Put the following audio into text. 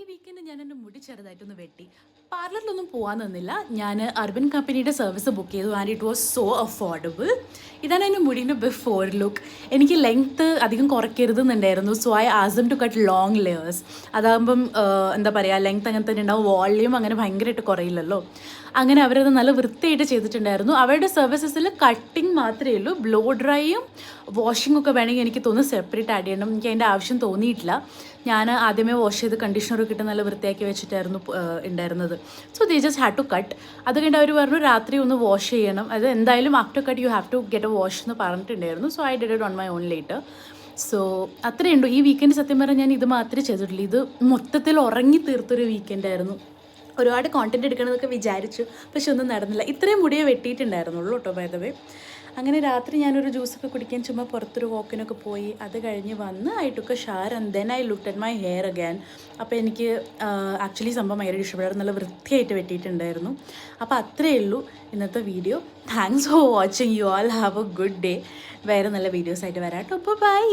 Weekend ഞാൻ എൻ്റെ മുടി ചെറുതായിട്ടൊന്ന് വെട്ടി. പാർലറിലൊന്നും പോകാൻ നിന്നില്ല. ഞാൻ അർബൻ കമ്പനിയുടെ സർവീസ് ബുക്ക് ചെയ്തു and it was so affordable. ഇതാണ് എൻ്റെ മുടീൻ്റെ ബിഫോർ ലുക്ക്. എനിക്ക് ലെങ്ത്ത് അധികം കുറയ്ക്കരുതെന്നുണ്ടായിരുന്നു. So I asked them to cut long layers. അതാകുമ്പം എന്താ പറയുക, ലെങ്ത്ത് അങ്ങനെ തന്നെ ഉണ്ടാവും, വോളിയം അങ്ങനെ ഭയങ്കരമായിട്ട് കുറയില്ലല്ലോ. അങ്ങനെ അവരത് നല്ല വൃത്തിയായിട്ട് ചെയ്തിട്ടുണ്ടായിരുന്നു. അവരുടെ സർവീസസിൽ കട്ടിങ് മാത്രമേ ഉള്ളൂ. ബ്ലോ ഡ്രൈയും വാഷിംഗ് ഒക്കെ വേണമെങ്കിൽ എനിക്ക് തോന്നുന്നു സെപ്പറേറ്റ് ആഡ് ചെയ്യണം. എനിക്ക് അതിൻ്റെ ആവശ്യം തോന്നിയിട്ടില്ല. ഞാൻ ആദ്യമേ വാഷ് ചെയ്ത് കണ്ടീഷണറൊക്കെ ഇട്ട് നല്ല വൃത്തിയാക്കി വെച്ചിട്ടായിരുന്നു ഉണ്ടായിരുന്നത്. So they just had to cut. അത് കഴിഞ്ഞിട്ട് അവർ പറഞ്ഞു രാത്രി ഒന്ന് വാഷ് ചെയ്യണം, അത് എന്തായാലും after cut you have to get a wash എന്ന് പറഞ്ഞിട്ടുണ്ടായിരുന്നു. So I did it on my own later. So അത്രയേ ഉള്ളൂ. ഈ വീക്കെൻഡ് സത്യം പറഞ്ഞാൽ ഞാൻ ഇത് മാത്രമേ ചെയ്തിട്ടുള്ളൂ. ഇത് മൊത്തത്തിൽ ഉറങ്ങി തീർത്തൊരു വീക്കെൻഡായിരുന്നു. ഒരുപാട് കോണ്ടൻറ്റ് എടുക്കണമെന്നൊക്കെ വിചാരിച്ചു, പക്ഷെ ഒന്നും നടന്നില്ല. ഇത്രയും മുടിയെ വെട്ടിയിട്ടുണ്ടായിരുന്നുള്ളൂ കേട്ടോ ബൈ ദ വേ. അങ്ങനെ രാത്രി ഞാനൊരു ജ്യൂസൊക്കെ കുടിക്കാൻ ചുമ്മാ പുറത്തൊരു വാക്കിനൊക്കെ പോയി. അത് കഴിഞ്ഞ് വന്ന് I took A shower and then I looked at my hair again. അപ്പോൾ എനിക്ക് ആക്ച്വലി സംഭവം ഭയങ്കര ഇഷ്ടപ്പെടാറ്, നല്ല വൃത്തിയായിട്ട് വെട്ടിയിട്ടുണ്ടായിരുന്നു. അപ്പോൾ അത്രയേ ഉള്ളൂ ഇന്നത്തെ video. Thanks for watching. You all have A good day. വേറെ നല്ല വീഡിയോസായിട്ട് വരാം കേട്ടോ. അപ്പോൾ ബൈ.